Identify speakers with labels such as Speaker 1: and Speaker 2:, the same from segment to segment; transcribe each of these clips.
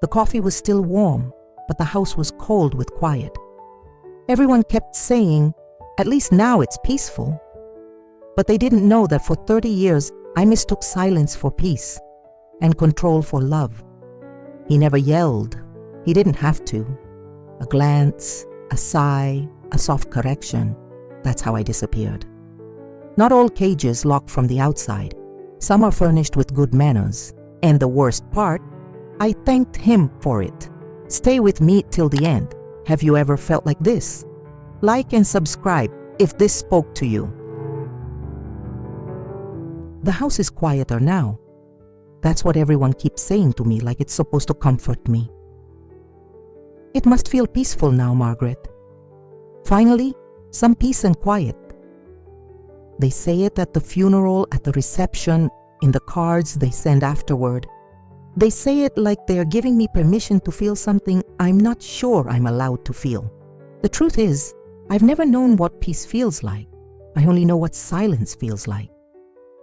Speaker 1: The coffee was still warm, but the house was cold with quiet. Everyone kept saying, "At least now it's peaceful." But they didn't know that for 30 years I mistook silence for peace and control for love. He never yelled. He didn't have to. A glance, a sigh, a soft correction. That's how I disappeared. Not all cages lock from the outside. Some are furnished with good manners. And the worst part, I thanked him for it. Stay with me till the end. Have you ever felt like this? Like and subscribe if this spoke to you. The house is quieter now. That's what everyone keeps saying to me, like it's supposed to comfort me. It must feel peaceful now, Margaret. Finally, some peace and quiet. They say it at the funeral, at the reception, in the cards they send afterward. They say it like they're giving me permission to feel something I'm not sure I'm allowed to feel. The truth is, I've never known what peace feels like. I only know what silence feels like.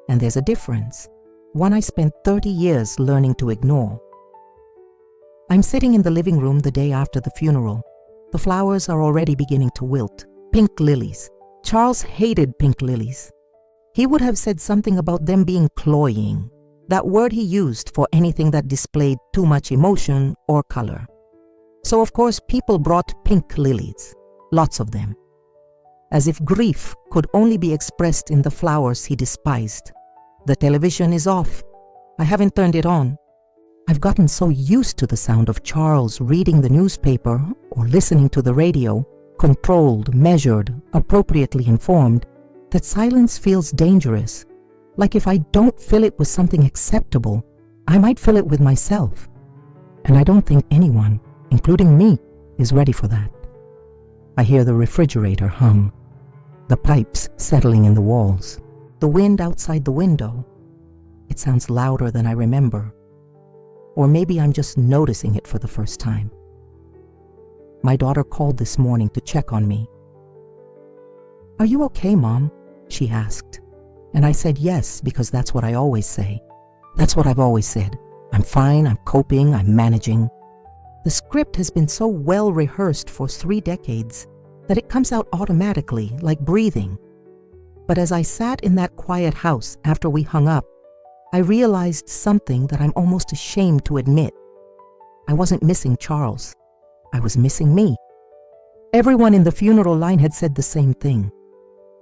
Speaker 1: And there's a difference, one I spent 30 years learning to ignore. I'm sitting in the living room the day after the funeral. The flowers are already beginning to wilt. Pink lilies. Charles hated pink lilies. He would have said something about them being cloying, that word he used for anything that displayed too much emotion or color. So of course people brought pink lilies, lots of them. As if grief could only be expressed in the flowers he despised. The television is off. I haven't turned it on. I've gotten so used to the sound of Charles reading the newspaper or listening to the radio, controlled, measured, appropriately informed, that silence feels dangerous. Like if I don't fill it with something acceptable, I might fill it with myself. And I don't think anyone, including me, is ready for that. I hear the refrigerator hum, the pipes settling in the walls, the wind outside the window. It sounds louder than I remember. Or maybe I'm just noticing it for the first time. My daughter called this morning to check on me. "Are you okay, Mom?" she asked. And I said yes, because that's what I always say. That's what I've always said. I'm fine, I'm coping, I'm managing. The script has been so well rehearsed for 3 decades that it comes out automatically, like breathing. But as I sat in that quiet house after we hung up, I realized something that I'm almost ashamed to admit. I wasn't missing Charles. I was missing me. Everyone in the funeral line had said the same thing.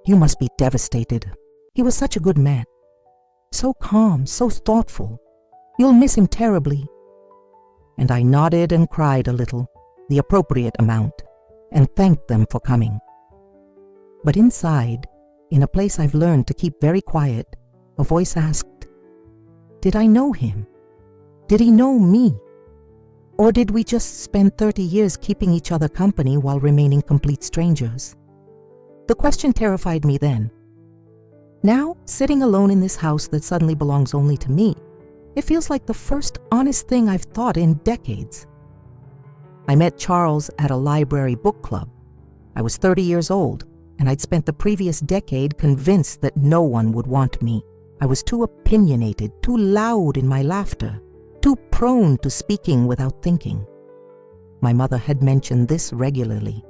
Speaker 1: "You must be devastated. He was such a good man. So calm, so thoughtful. You'll miss him terribly." And I nodded and cried a little, the appropriate amount, and thanked them for coming. But inside, in a place I've learned to keep very quiet, a voice asked, "Did I know him? Did he know me? Or did we just spend 30 years keeping each other company while remaining complete strangers?" The question terrified me then. Now, sitting alone in this house that suddenly belongs only to me, it feels like the first honest thing I've thought in decades. I met Charles at a library book club. I was 30 years old, and I'd spent the previous decade convinced that no one would want me. I was too opinionated, too loud in my laughter, too prone to speaking without thinking. My mother had mentioned this regularly.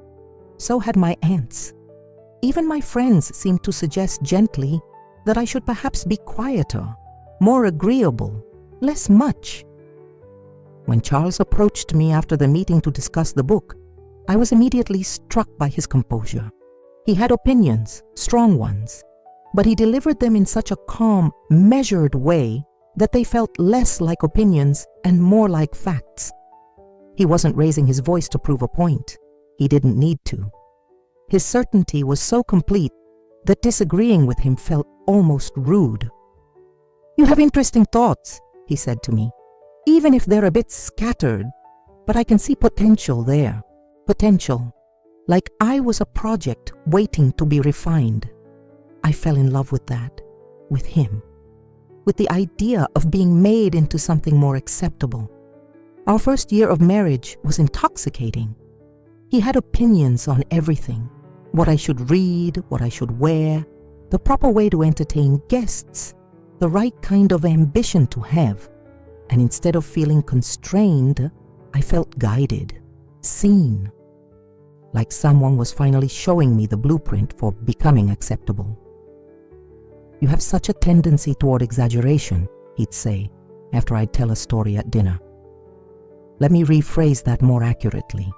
Speaker 1: So had my aunts. Even my friends seemed to suggest gently that I should perhaps be quieter, more agreeable, less much. When Charles approached me after the meeting to discuss the book, I was immediately struck by his composure. He had opinions, strong ones, but he delivered them in such a calm, measured way that they felt less like opinions and more like facts. He wasn't raising his voice to prove a point. He didn't need to. His certainty was so complete that disagreeing with him felt almost rude. "You have interesting thoughts," he said to me, "even if they're a bit scattered, but I can see potential there. Potential. Like I was a project waiting to be refined." I fell in love with that, with him, with the idea of being made into something more acceptable. Our first year of marriage was intoxicating. He had opinions on everything. What I should read, what I should wear, the proper way to entertain guests, the right kind of ambition to have. And instead of feeling constrained, I felt guided, seen, like someone was finally showing me the blueprint for becoming acceptable. "You have such a tendency toward exaggeration," he'd say after I'd tell a story at dinner. "Let me rephrase that more accurately."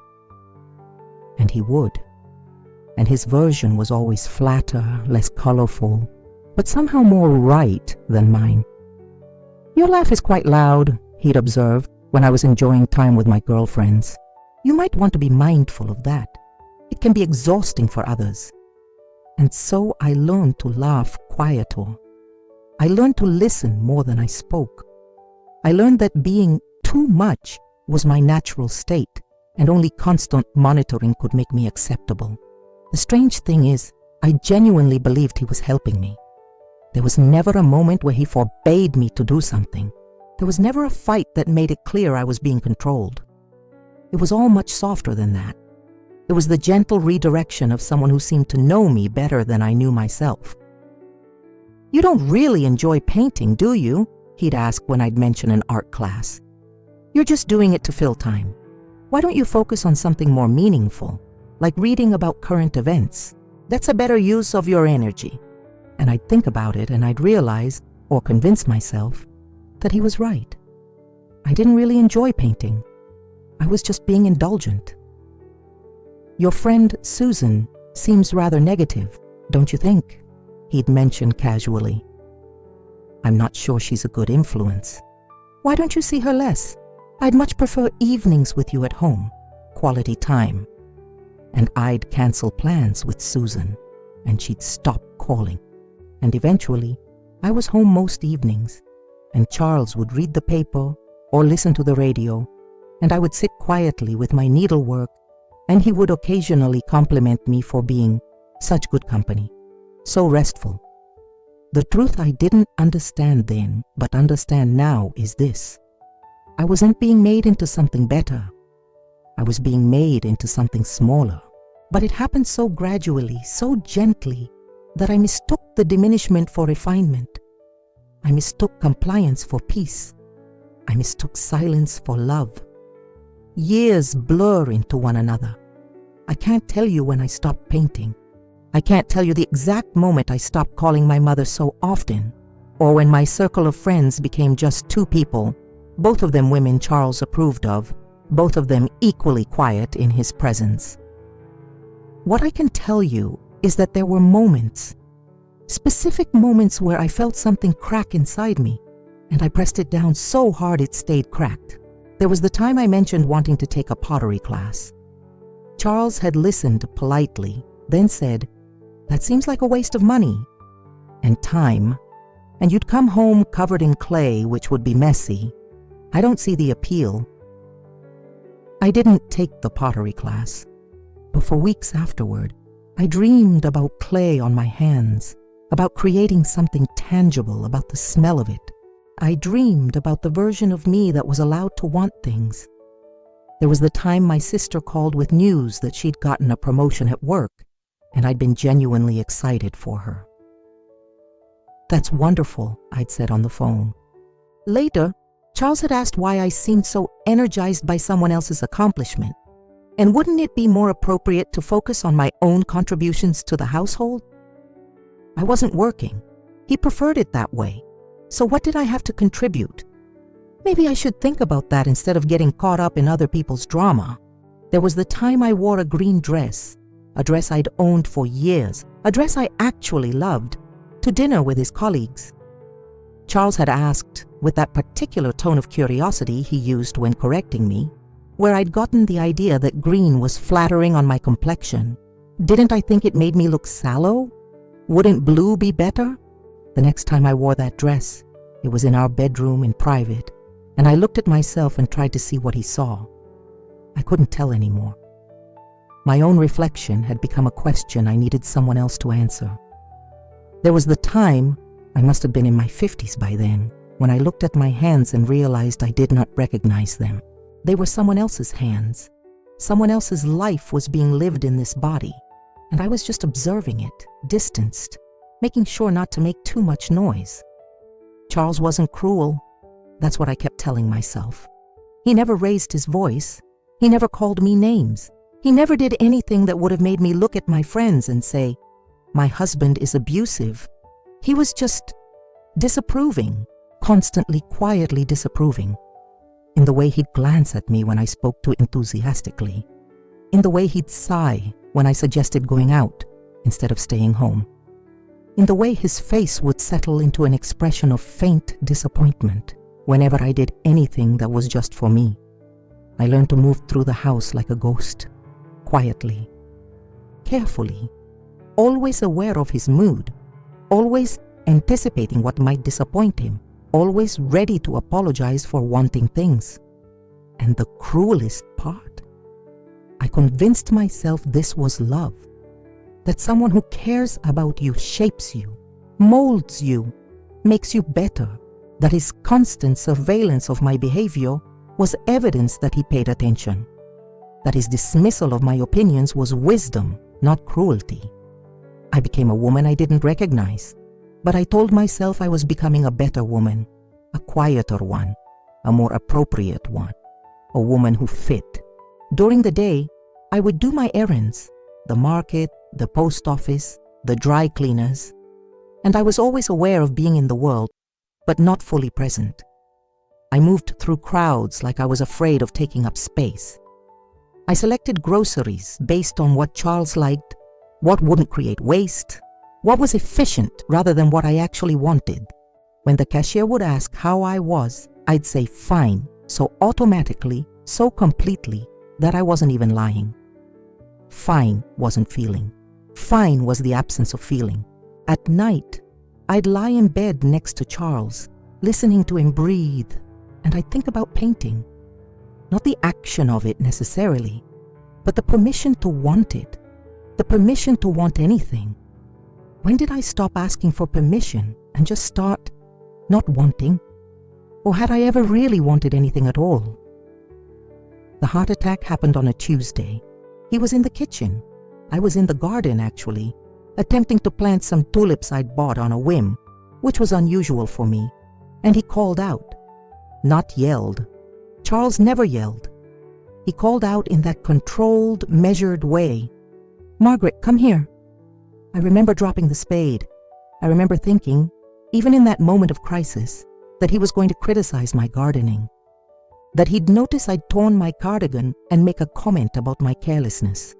Speaker 1: And he would. And his version was always flatter, less colorful, but somehow more right than mine. "Your laugh is quite loud," he'd observe when I was enjoying time with my girlfriends. "You might want to be mindful of that. It can be exhausting for others." And so I learned to laugh quieter. I learned to listen more than I spoke. I learned that being too much was my natural state, and only constant monitoring could make me acceptable. The strange thing is, I genuinely believed he was helping me. There was never a moment where he forbade me to do something. There was never a fight that made it clear I was being controlled. It was all much softer than that. It was the gentle redirection of someone who seemed to know me better than I knew myself. "You don't really enjoy painting, do you?" he'd ask when I'd mention an art class. "You're just doing it to fill time. Why don't you focus on something more meaningful, like reading about current events? That's a better use of your energy." And I'd think about it and I'd realize, or convince myself, that he was right. I didn't really enjoy painting. I was just being indulgent. "Your friend Susan seems rather negative, don't you think?" he'd mention casually. "I'm not sure she's a good influence." "Why don't you see her less? I'd much prefer evenings with you at home, quality time." And I'd cancel plans with Susan, and she'd stop calling. And eventually, I was home most evenings, and Charles would read the paper or listen to the radio, and I would sit quietly with my needlework, and he would occasionally compliment me for being such good company, so restful. The truth I didn't understand then, but understand now, is this: I wasn't being made into something better. I was being made into something smaller. But it happened so gradually, so gently, that I mistook the diminishment for refinement. I mistook compliance for peace. I mistook silence for love. Years blur into one another. I can't tell you when I stopped painting. I can't tell you the exact moment I stopped calling my mother so often, or when my circle of friends became just two people, both of them women Charles approved of, both of them equally quiet in his presence. What I can tell you is that there were moments, specific moments where I felt something crack inside me, and I pressed it down so hard it stayed cracked. There was the time I mentioned wanting to take a pottery class. Charles had listened politely, then said, "That seems like a waste of money and time, and you'd come home covered in clay, which would be messy. I don't see the appeal." I didn't take the pottery class, but for weeks afterward, I dreamed about clay on my hands, about creating something tangible, about the smell of it. I dreamed about the version of me that was allowed to want things. There was the time my sister called with news that she'd gotten a promotion at work, and I'd been genuinely excited for her. "That's wonderful," I'd said on the phone. Later, Charles had asked why I seemed so energized by someone else's accomplishment, and wouldn't it be more appropriate to focus on my own contributions to the household? I wasn't working. He preferred it that way. So what did I have to contribute? Maybe I should think about that instead of getting caught up in other people's drama. There was the time I wore a green dress, a dress I'd owned for years, a dress I actually loved, to dinner with his colleagues. Charles had asked, with that particular tone of curiosity he used when correcting me, where I'd gotten the idea that green was flattering on my complexion. Didn't I think it made me look sallow? Wouldn't blue be better? The next time I wore that dress, it was in our bedroom in private, and I looked at myself and tried to see what he saw. I couldn't tell anymore. My own reflection had become a question I needed someone else to answer. There was the time, I must have been in my 50s by then, when I looked at my hands and realized I did not recognize them. They were someone else's hands. Someone else's life was being lived in this body, and I was just observing it, distanced, making sure not to make too much noise. Charles wasn't cruel. That's what I kept telling myself. He never raised his voice. He never called me names. He never did anything that would have made me look at my friends and say, "My husband is abusive." He was just disapproving, constantly, quietly disapproving. In the way he'd glance at me when I spoke too enthusiastically. In the way he'd sigh when I suggested going out instead of staying home. In the way his face would settle into an expression of faint disappointment whenever I did anything that was just for me. I learned to move through the house like a ghost, quietly, carefully, always aware of his mood, always anticipating what might disappoint him, always ready to apologize for wanting things. And the cruelest part, I convinced myself this was love. That someone who cares about you shapes you, molds you, makes you better. That his constant surveillance of my behavior was evidence that he paid attention. That his dismissal of my opinions was wisdom, not cruelty. I became a woman I didn't recognize, but I told myself I was becoming a better woman, a quieter one, a more appropriate one, a woman who fit. During the day, I would do my errands, the market, the post office, the dry cleaners, and I was always aware of being in the world, but not fully present. I moved through crowds like I was afraid of taking up space. I selected groceries based on what Charles liked, what wouldn't create waste, what was efficient rather than what I actually wanted. When the cashier would ask how I was, I'd say fine, so automatically, so completely, that I wasn't even lying. Fine wasn't feeling. Fine was the absence of feeling. At night, I'd lie in bed next to Charles, listening to him breathe, and I'd think about painting. Not the action of it necessarily, but the permission to want it, the permission to want anything. When did I stop asking for permission and just start not wanting? Or had I ever really wanted anything at all? The heart attack happened on a Tuesday. He was in the kitchen. I was in the garden, actually, attempting to plant some tulips I'd bought on a whim, which was unusual for me, and he called out. Not yelled. Charles never yelled. He called out in that controlled, measured way. "Margaret, come here." I remember dropping the spade. I remember thinking, even in that moment of crisis, that he was going to criticize my gardening. That he'd notice I'd torn my cardigan and make a comment about my carelessness.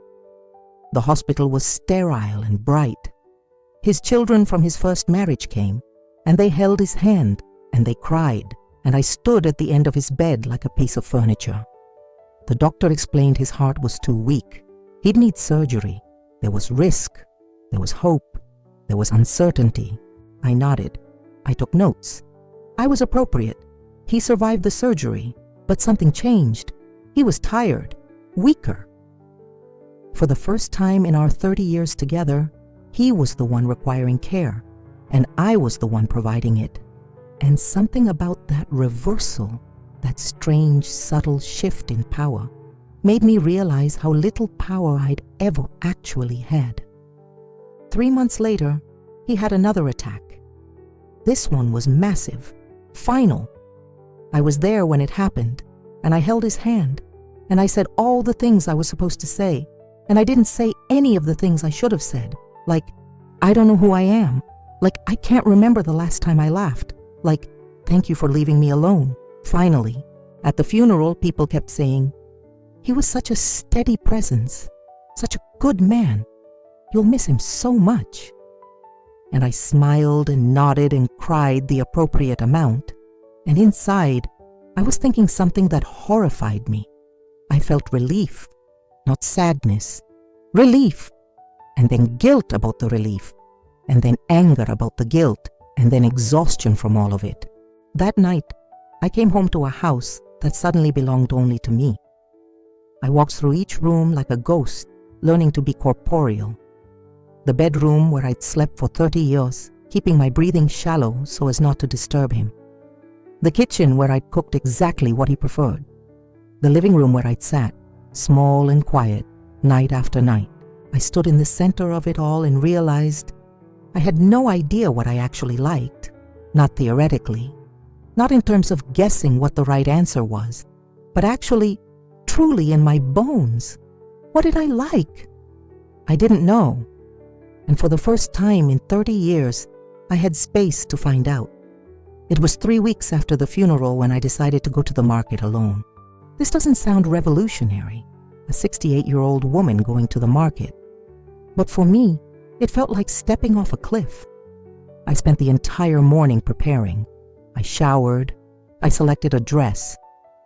Speaker 1: The hospital was sterile and bright. His children from his first marriage came, and they held his hand, and they cried, and I stood at the end of his bed like a piece of furniture. The doctor explained his heart was too weak. He'd need surgery. There was risk. There was hope. There was uncertainty. I nodded. I took notes. I was appropriate. He survived the surgery, but something changed. He was tired, weaker. For the first time in our 30 years together, he was the one requiring care, and I was the one providing it. And something about that reversal, that strange, subtle shift in power, made me realize how little power I'd ever actually had. 3 months later, he had another attack. This one was massive, final. I was there when it happened, and I held his hand, and I said all the things I was supposed to say, and I didn't say any of the things I should have said, like, I don't know who I am, like, I can't remember the last time I laughed, like, thank you for leaving me alone. Finally, at the funeral, people kept saying, he was such a steady presence, such a good man. You'll miss him so much. And I smiled and nodded and cried the appropriate amount, and inside, I was thinking something that horrified me. I felt relief, not sadness. Relief, and then guilt about the relief, and then anger about the guilt, and then exhaustion from all of it. That night, I came home to a house that suddenly belonged only to me. I walked through each room like a ghost, learning to be corporeal. The bedroom where I'd slept for 30 years, keeping my breathing shallow so as not to disturb him. The kitchen where I'd cooked exactly what he preferred. The living room where I'd sat, small and quiet, night after night. I stood in the center of it all and realized I had no idea what I actually liked, not theoretically, not in terms of guessing what the right answer was, but actually, truly in my bones. What did I like? I didn't know. And for the first time in 30 years, I had space to find out. It was 3 weeks after the funeral when I decided to go to the market alone. This doesn't sound revolutionary, a 68-year-old woman going to the market. But for me, it felt like stepping off a cliff. I spent the entire morning preparing. I showered. I selected a dress,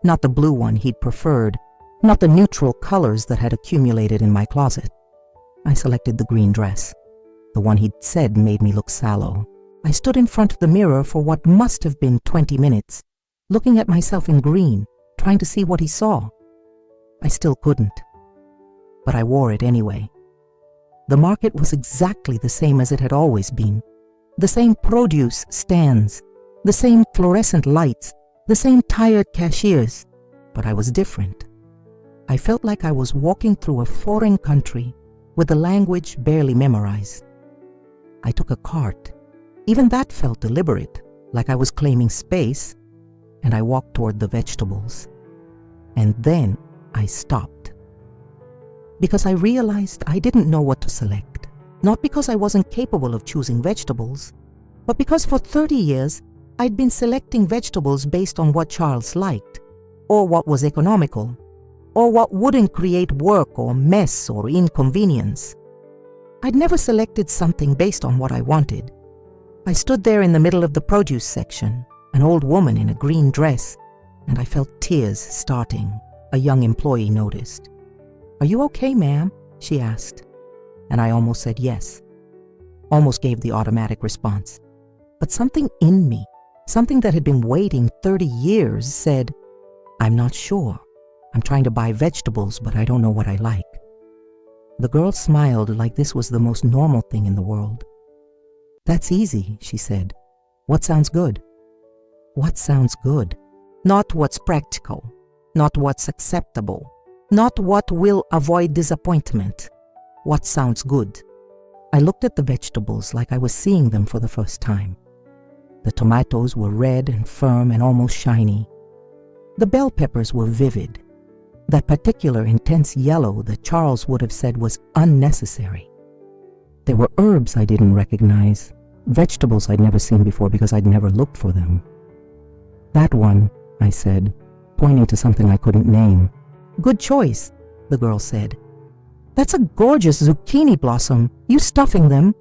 Speaker 1: not the blue one he'd preferred, not the neutral colors that had accumulated in my closet. I selected the green dress, the one he'd said made me look sallow. I stood in front of the mirror for what must have been 20 minutes, looking at myself in green, trying to see what he saw. I still couldn't, but I wore it anyway. The market was exactly the same as it had always been. The same produce stands, the same fluorescent lights, the same tired cashiers, but I was different. I felt like I was walking through a foreign country with the language barely memorized. I took a cart. Even that felt deliberate, like I was claiming space, and I walked toward the vegetables. And then I stopped. Because I realized I didn't know what to select. Not because I wasn't capable of choosing vegetables, but because for 30 years I'd been selecting vegetables based on what Charles liked, or what was economical, or what wouldn't create work or mess or inconvenience. I'd never selected something based on what I wanted. I stood there in the middle of the produce section, an old woman in a green dress, and I felt tears starting. A young employee noticed. "Are you okay, ma'am?" she asked. And I almost said yes. Almost gave the automatic response. But something in me, something that had been waiting 30 years, said, "I'm not sure. I'm trying to buy vegetables, but I don't know what I like." The girl smiled like this was the most normal thing in the world. "That's easy," she said. "What sounds good?" What sounds good? Not what's practical, not what's acceptable, not what will avoid disappointment. What sounds good? I looked at the vegetables like I was seeing them for the first time. The tomatoes were red and firm and almost shiny. The bell peppers were vivid, that particular intense yellow that Charles would have said was unnecessary. There were herbs I didn't recognize, vegetables I'd never seen before because I'd never looked for them. "That one," I said, pointing to something I couldn't name. "Good choice," the girl said. "That's a gorgeous zucchini blossom. You stuffing them?"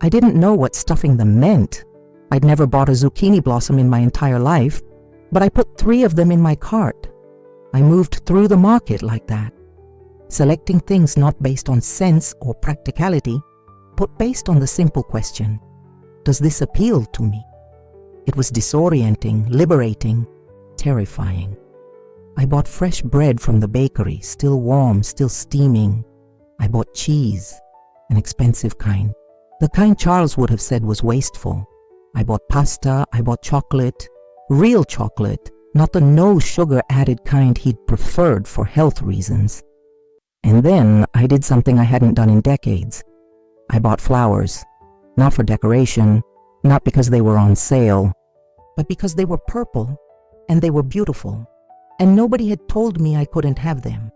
Speaker 1: I didn't know what stuffing them meant. I'd never bought a zucchini blossom in my entire life, but I put 3 of them in my cart. I moved through the market like that, selecting things not based on sense or practicality, but based on the simple question, does this appeal to me? It was disorienting, liberating, terrifying. I bought fresh bread from the bakery, still warm, still steaming. I bought cheese, an expensive kind, the kind Charles would have said was wasteful. I bought pasta, I bought chocolate, real chocolate, not the no sugar added kind he'd preferred for health reasons. And then I did something I hadn't done in decades. I bought flowers, not for decoration, not because they were on sale, but because they were purple and they were beautiful, and nobody had told me I couldn't have them.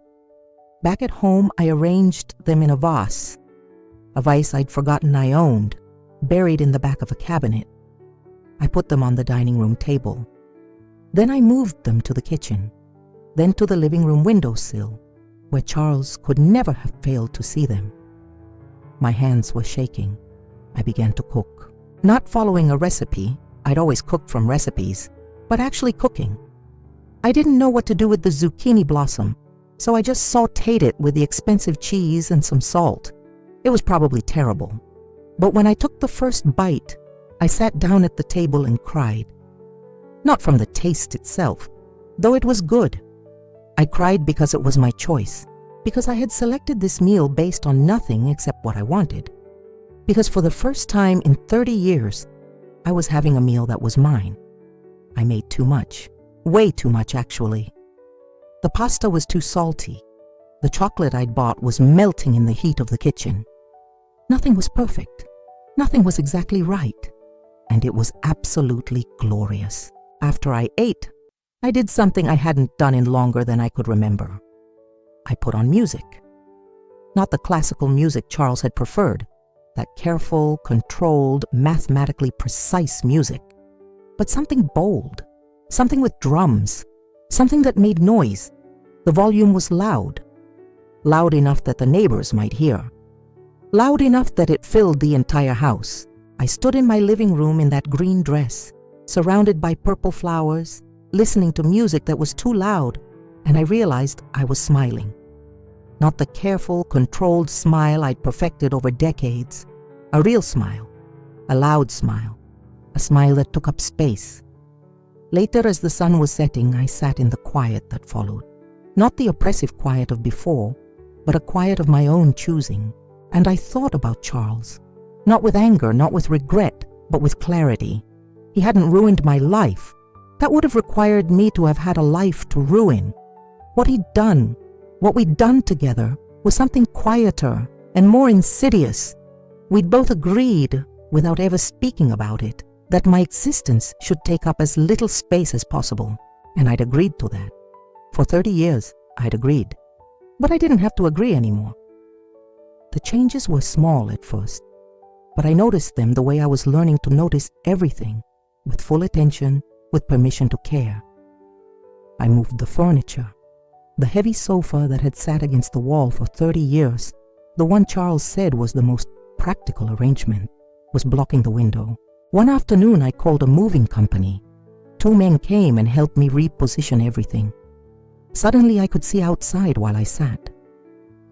Speaker 1: Back at home, I arranged them in a vase I'd forgotten I owned, buried in the back of a cabinet. I put them on the dining room table. Then I moved them to the kitchen, then to the living room windowsill, where Charles could never have failed to see them. My hands were shaking. I began to cook. Not following a recipe, I'd always cooked from recipes, but actually cooking. I didn't know what to do with the zucchini blossom, so I just sautéed it with the expensive cheese and some salt. It was probably terrible. But when I took the first bite, I sat down at the table and cried. Not from the taste itself, though it was good. I cried because it was my choice, because I had selected this meal based on nothing except what I wanted. Because for the first time in 30 years, I was having a meal that was mine. I made too much, way too much actually. The pasta was too salty. The chocolate I'd bought was melting in the heat of the kitchen. Nothing was perfect. Nothing was exactly right. And it was absolutely glorious. After I ate, I did something I hadn't done in longer than I could remember. I put on music. Not the classical music Charles had preferred, that careful, controlled, mathematically precise music, but something bold, something with drums, something that made noise. The volume was loud, loud enough that the neighbors might hear, loud enough that it filled the entire house. I stood in my living room in that green dress, surrounded by purple flowers, listening to music that was too loud, and I realized I was smiling. Not the careful, controlled smile I'd perfected over decades. A real smile, a loud smile, a smile that took up space. Later, as the sun was setting, I sat in the quiet that followed. Not the oppressive quiet of before, but a quiet of my own choosing. And I thought about Charles, not with anger, not with regret, but with clarity. He hadn't ruined my life. That would have required me to have had a life to ruin. What he'd done, what we'd done together, was something quieter and more insidious. We'd both agreed, without ever speaking about it, that my existence should take up as little space as possible, and I'd agreed to that. For 30 years, I'd agreed. But I didn't have to agree anymore. The changes were small at first, but I noticed them the way I was learning to notice everything, with full attention, with permission to care. I moved the furniture. The heavy sofa that had sat against the wall for 30 years, the one Charles said was the most practical arrangement, was blocking the window. One afternoon, I called a moving company. 2 men came and helped me reposition everything. Suddenly, I could see outside while I sat.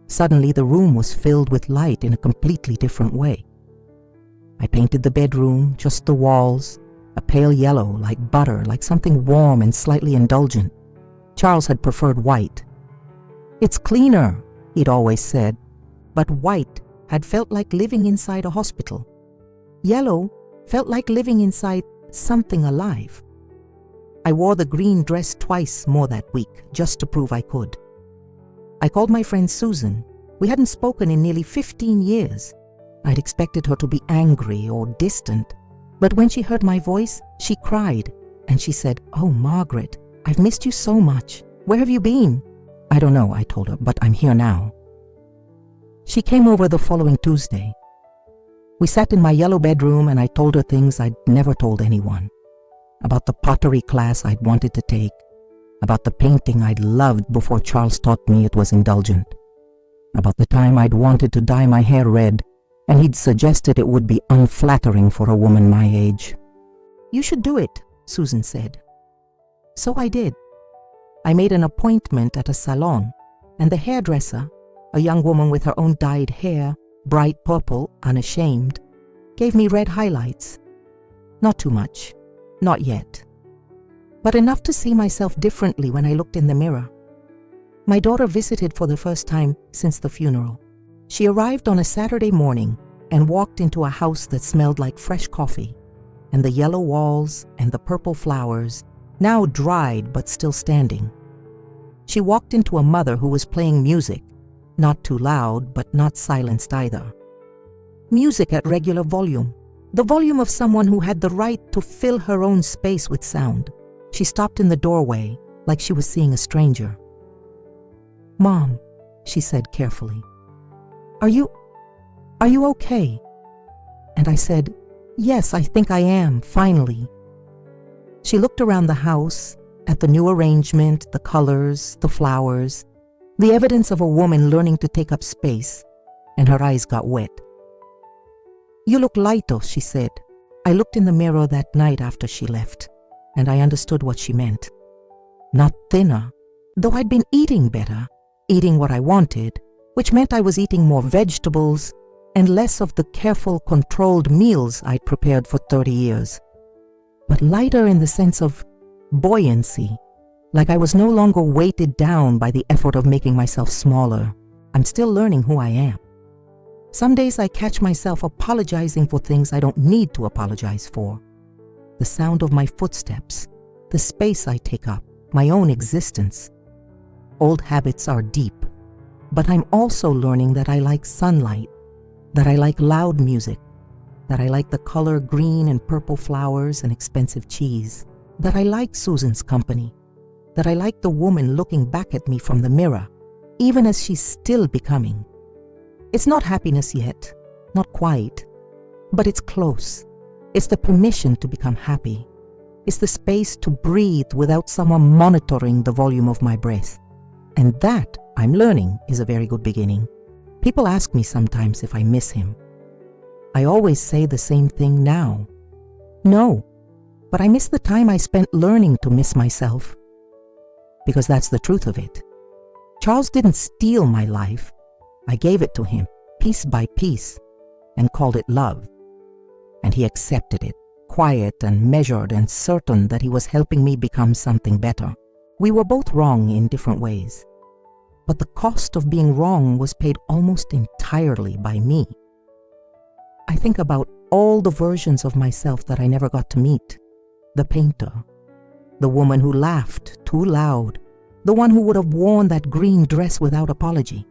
Speaker 1: Suddenly, the room was filled with light in a completely different way. I painted the bedroom, just the walls, a pale yellow, like butter, like something warm and slightly indulgent. Charles had preferred white. "It's cleaner," he'd always said, but white had felt like living inside a hospital. Yellow felt like living inside something alive. I wore the green dress twice more that week, just to prove I could. I called my friend Susan. We hadn't spoken in nearly 15 years. I'd expected her to be angry or distant, but when she heard my voice, she cried, and she said, "Oh, Margaret, I've missed you so much. Where have you been?" "I don't know," I told her, "but I'm here now." She came over the following Tuesday. We sat in my yellow bedroom and I told her things I'd never told anyone. About the pottery class I'd wanted to take, about the painting I'd loved before Charles taught me it was indulgent, about the time I'd wanted to dye my hair red and he'd suggested it would be unflattering for a woman my age. "You should do it," Susan said. So I did. I made an appointment at a salon, and the hairdresser, a young woman with her own dyed hair, bright purple, unashamed, gave me red highlights. Not too much, not yet, but enough to see myself differently when I looked in the mirror. My daughter visited for the first time since the funeral. She arrived on a Saturday morning and walked into a house that smelled like fresh coffee, and the yellow walls and the purple flowers, now dried but still standing. She walked into a mother who was playing music, not too loud but not silenced either. Music at regular volume, the volume of someone who had the right to fill her own space with sound. She stopped in the doorway like she was seeing a stranger. "Mom," she said carefully, Are you okay?" And I said, "Yes, I think I am, finally." She looked around the house, at the new arrangement, the colors, the flowers, the evidence of a woman learning to take up space, and her eyes got wet. "You look lighter," she said. I looked in the mirror that night after she left, and I understood what she meant. Not thinner, though I'd been eating better, eating what I wanted, which meant I was eating more vegetables and less of the careful, controlled meals I'd prepared for 30 years. But lighter in the sense of buoyancy, like I was no longer weighted down by the effort of making myself smaller. I'm still learning who I am. Some days I catch myself apologizing for things I don't need to apologize for. The sound of my footsteps, the space I take up, my own existence. Old habits are deep, but I'm also learning that I like sunlight, that I like loud music, that I like the color green and purple flowers and expensive cheese, that I like Susan's company, that I like the woman looking back at me from the mirror, even as she's still becoming. It's not happiness yet, not quite, but it's close. It's the permission to become happy. It's the space to breathe without someone monitoring the volume of my breath. And that, I'm learning, is a very good beginning. People ask me sometimes if I miss him. I always say the same thing now. No, but I miss the time I spent learning to miss myself. Because that's the truth of it. Charles didn't steal my life. I gave it to him, piece by piece, and called it love. And he accepted it, quiet and measured and certain that he was helping me become something better. We were both wrong in different ways. But the cost of being wrong was paid almost entirely by me. I think about all the versions of myself that I never got to meet. The painter, the woman who laughed too loud, the one who would have worn that green dress without apology,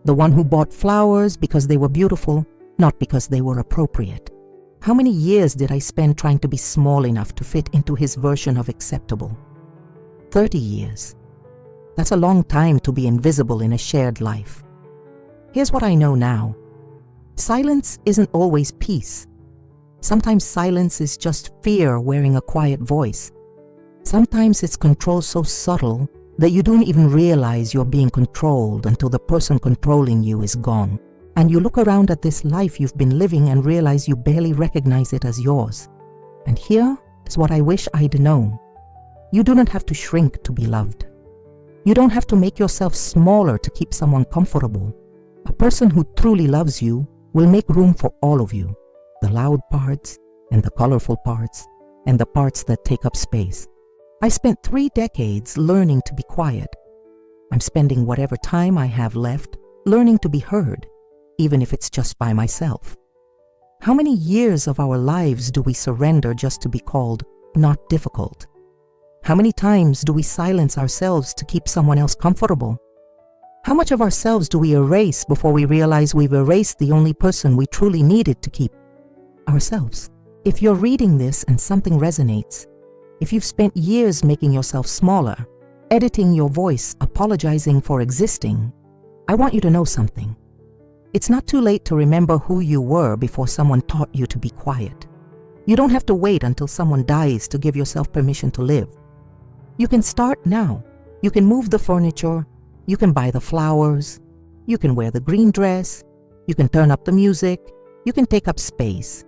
Speaker 1: the one who bought flowers because they were beautiful, not because they were appropriate. How many years did I spend trying to be small enough to fit into his version of acceptable? 30 years. That's a long time to be invisible in a shared life. Here's what I know now. Silence isn't always peace. Sometimes silence is just fear wearing a quiet voice. Sometimes it's control so subtle that you don't even realize you're being controlled until the person controlling you is gone. And you look around at this life you've been living and realize you barely recognize it as yours. And here is what I wish I'd known. You do not have to shrink to be loved. You don't have to make yourself smaller to keep someone comfortable. A person who truly loves you will make room for all of you, the loud parts and the colorful parts and the parts that take up space. I spent 3 decades learning to be quiet. I'm spending whatever time I have left learning to be heard, even if it's just by myself. How many years of our lives do we surrender just to be called not difficult? How many times do we silence ourselves to keep someone else comfortable? How much of ourselves do we erase before we realize we've erased the only person we truly needed to keep? Ourselves. If you're reading this and something resonates, if you've spent years making yourself smaller, editing your voice, apologizing for existing, I want you to know something. It's not too late to remember who you were before someone taught you to be quiet. You don't have to wait until someone dies to give yourself permission to live. You can start now. You can move the furniture. You can buy the flowers. You can wear the green dress. You can turn up the music. You can take up space.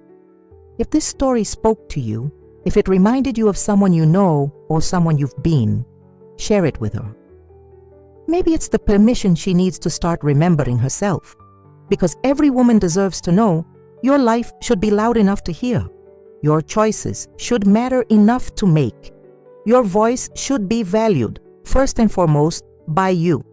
Speaker 1: If this story spoke to you, if it reminded you of someone you know or someone you've been, share it with her. Maybe it's the permission she needs to start remembering herself. Because every woman deserves to know your life should be loud enough to hear. Your choices should matter enough to make. Your voice should be valued, first and foremost, by you.